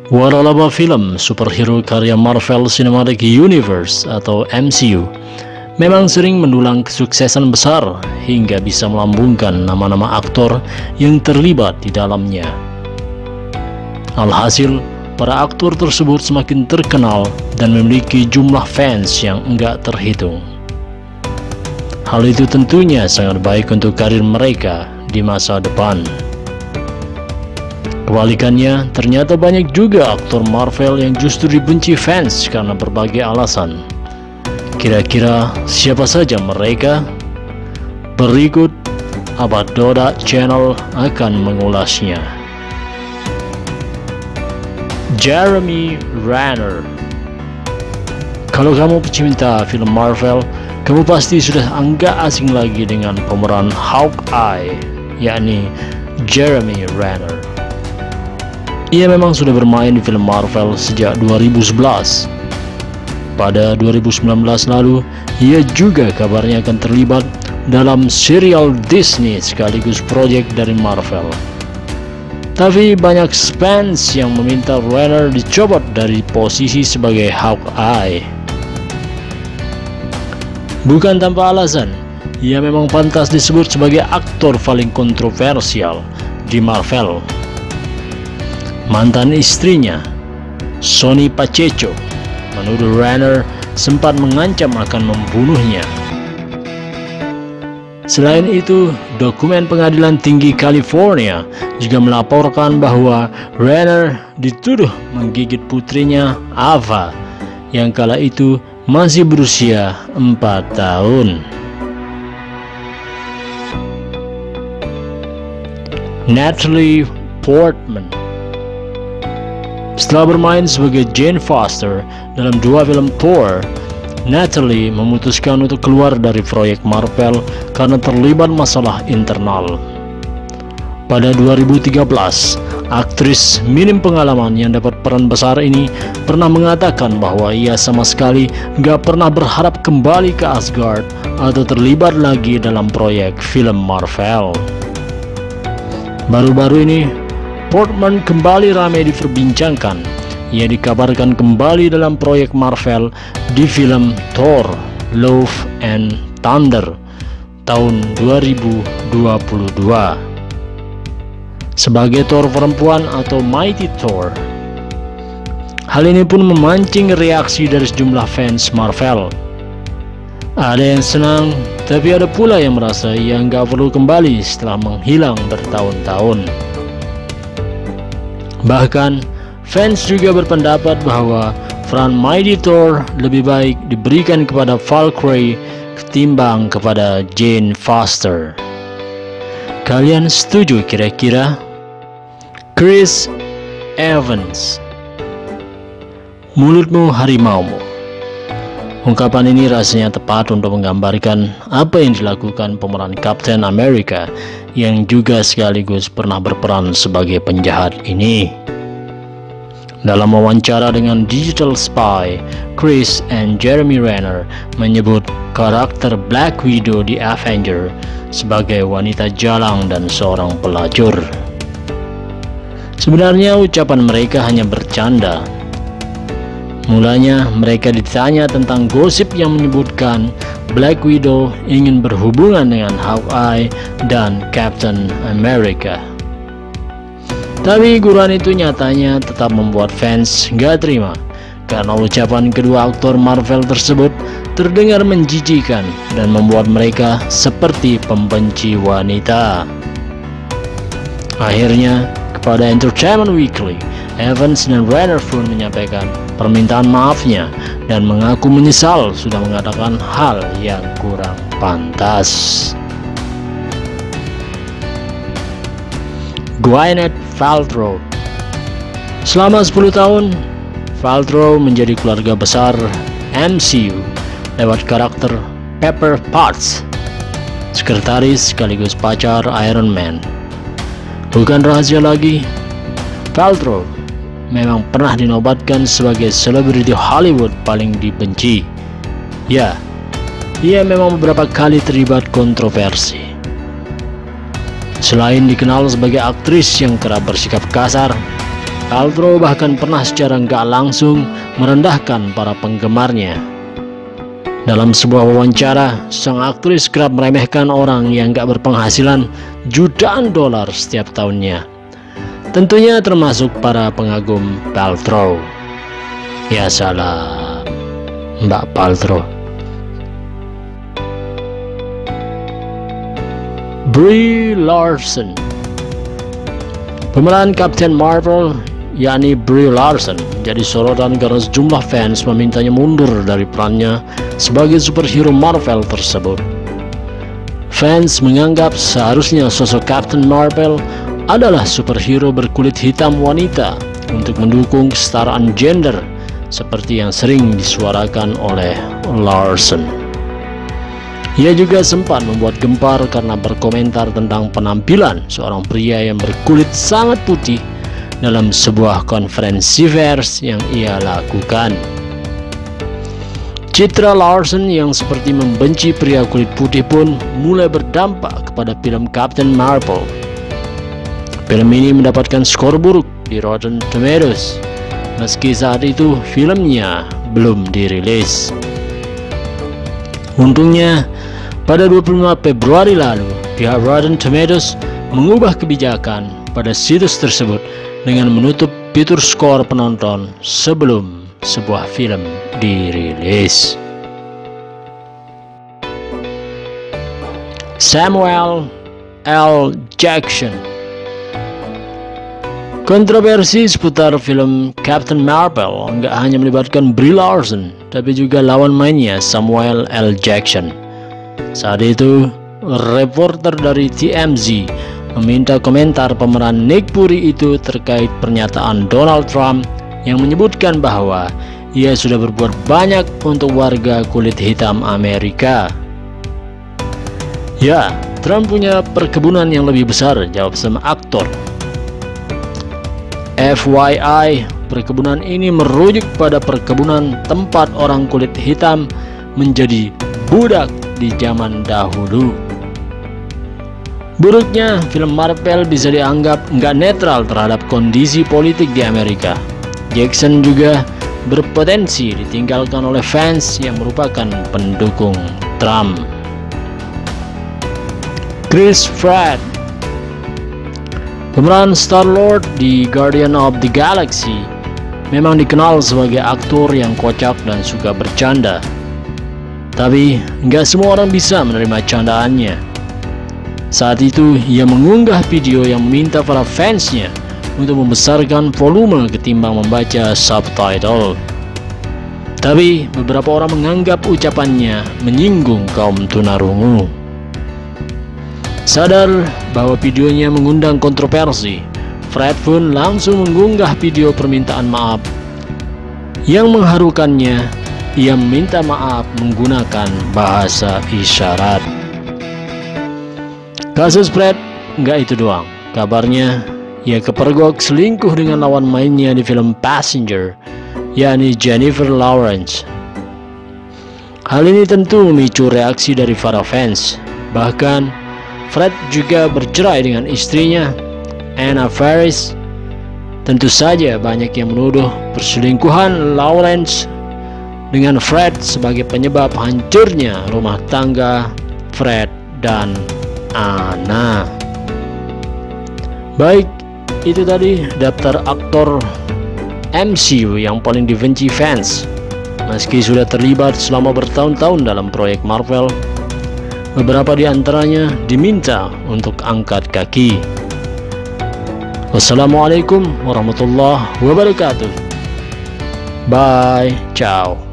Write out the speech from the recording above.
Waralaba film superhero karya Marvel Cinematic Universe atau MCU memang sering mendulang kesuksesan besar hingga bisa melambungkan nama-nama aktor yang terlibat di dalamnya. Alhasil, para aktor tersebut semakin terkenal dan memiliki jumlah fans yang enggak terhitung. Hal itu tentunya sangat baik untuk karir mereka di masa depan. Kebalikannya, ternyata banyak juga aktor Marvel yang justru dibenci fans karena berbagai alasan. Kira-kira siapa saja mereka? Berikut Abad Doda Channel akan mengulasnya. Jeremy Renner. Kalau kamu pecinta film Marvel, kamu pasti sudah enggak asing lagi dengan pemeran Hawkeye, yakni Jeremy Renner. Ia memang sudah bermain di film Marvel sejak 2011. Pada 2019 lalu, ia juga kabarnya akan terlibat dalam serial Disney sekaligus proyek dari Marvel. Tapi banyak fans yang meminta Renner dicopot dari posisi sebagai Hawkeye. Bukan tanpa alasan, ia memang pantas disebut sebagai aktor paling kontroversial di Marvel. Mantan istrinya, Sonny Pacheco, menuduh Renner sempat mengancam akan membunuhnya. Selain itu, dokumen Pengadilan Tinggi California juga melaporkan bahwa Renner dituduh menggigit putrinya, Ava, yang kala itu masih berusia 4 tahun. Natalie Portman. Setelah bermain sebagai Jane Foster dalam 2 film Thor, Natalie memutuskan untuk keluar dari proyek Marvel karena terlibat masalah internal. Pada 2013, aktris minim pengalaman yang dapat peran besar ini pernah mengatakan bahwa ia sama sekali gak pernah berharap kembali ke Asgard atau terlibat lagi dalam proyek film Marvel. Baru-baru ini, Portman kembali ramai diperbincangkan. Ia dikabarkan kembali dalam proyek Marvel di film Thor: Love and Thunder tahun 2022 sebagai Thor perempuan atau Mighty Thor. Hal ini pun memancing reaksi dari sejumlah fans Marvel. Ada yang senang, tapi ada pula yang merasa ia nggak perlu kembali setelah menghilang bertahun-tahun. Bahkan, fans juga berpendapat bahwa peran Mighty Thor lebih baik diberikan kepada Valkyrie ketimbang kepada Jane Foster. Kalian setuju kira-kira? Chris Evans. Mulutmu harimaumu. Ungkapan ini rasanya tepat untuk menggambarkan apa yang dilakukan pemeran Captain America yang juga sekaligus pernah berperan sebagai penjahat ini. Dalam wawancara dengan Digital Spy, Chris and Jeremy Renner menyebut karakter Black Widow di Avenger sebagai wanita jalang dan seorang pelacur. Sebenarnya ucapan mereka hanya bercanda. Mulanya mereka ditanya tentang gosip yang menyebutkan Black Widow ingin berhubungan dengan Hawkeye dan Captain America. Tapi guruan itu nyatanya tetap membuat fans gak terima karena ucapan kedua aktor Marvel tersebut terdengar menjijikan dan membuat mereka seperti pembenci wanita. Akhirnya, kepada Entertainment Weekly, Evans dan Renner pun menyampaikan permintaan maafnya dan mengaku menyesal sudah mengatakan hal yang kurang pantas. Gwyneth Paltrow. Selama 10 tahun, Paltrow menjadi keluarga besar MCU lewat karakter Pepper Potts, sekretaris sekaligus pacar Iron Man. Bukan rahasia lagi, Paltrow memang pernah dinobatkan sebagai selebriti Hollywood paling dibenci. Ya, ia memang beberapa kali terlibat kontroversi. Selain dikenal sebagai aktris yang kerap bersikap kasar, Paltrow bahkan pernah secara nggak langsung merendahkan para penggemarnya. Dalam sebuah wawancara, sang aktris kerap meremehkan orang yang nggak berpenghasilan jutaan dolar setiap tahunnya. Tentunya termasuk para pengagum Paltrow. Ya salam, Mbak Paltrow. Brie Larson. Pemeran Captain Marvel, yakni Brie Larson, jadi sorotan karena sejumlah fans memintanya mundur dari perannya sebagai superhero Marvel tersebut. Fans menganggap seharusnya sosok Captain Marvel adalah superhero berkulit hitam wanita untuk mendukung kesetaraan gender seperti yang sering disuarakan oleh Larson. Ia juga sempat membuat gempar karena berkomentar tentang penampilan seorang pria yang berkulit sangat putih dalam sebuah konferensi pers yang ia lakukan. Citra Larson yang seperti membenci pria kulit putih pun mulai berdampak kepada film Captain Marvel. Film ini mendapatkan skor buruk di Rotten Tomatoes, meski saat itu filmnya belum dirilis. Untungnya, pada 25 Februari lalu, pihak Rotten Tomatoes mengubah kebijakan pada situs tersebut dengan menutup fitur skor penonton sebelum sebuah film dirilis. Samuel L. Jackson. Kontroversi seputar film Captain Marvel nggak hanya melibatkan Brie Larson, tapi juga lawan mainnya Samuel L. Jackson. Saat itu, reporter dari TMZ meminta komentar pemeran Nick Fury itu terkait pernyataan Donald Trump yang menyebutkan bahwa ia sudah berbuat banyak untuk warga kulit hitam Amerika. Ya, Trump punya perkebunan yang lebih besar, jawab sang aktor. FYI, perkebunan ini merujuk pada perkebunan tempat orang kulit hitam menjadi budak di zaman dahulu. Buruknya, film Marvel bisa dianggap nggak netral terhadap kondisi politik di Amerika. Jackson juga berpotensi ditinggalkan oleh fans yang merupakan pendukung Trump. Chris Pratt. Pemeran Star-Lord di Guardian of the Galaxy memang dikenal sebagai aktor yang kocak dan suka bercanda. Tapi, nggak semua orang bisa menerima candaannya. Saat itu, ia mengunggah video yang meminta para fansnya untuk membesarkan volume ketimbang membaca subtitle. Tapi, beberapa orang menganggap ucapannya menyinggung kaum tunarungu. Sadar bahwa videonya mengundang kontroversi, Pratt pun langsung mengunggah video permintaan maaf. Yang mengharukannya, ia meminta maaf menggunakan bahasa isyarat. Kasus Pratt nggak itu doang. Kabarnya, ia kepergok selingkuh dengan lawan mainnya di film Passenger, yakni Jennifer Lawrence. Hal ini tentu memicu reaksi dari para fans. Bahkan, Pratt juga bercerai dengan istrinya, Anna Faris. Tentu saja banyak yang menuduh perselingkuhan Lawrence dengan Pratt sebagai penyebab hancurnya rumah tangga Pratt dan Anna. Baik, itu tadi daftar aktor MCU yang paling dibenci fans. Meski sudah terlibat selama bertahun-tahun dalam proyek Marvel, beberapa di antaranya diminta untuk angkat kaki. Wassalamualaikum warahmatullahi wabarakatuh. Bye, ciao.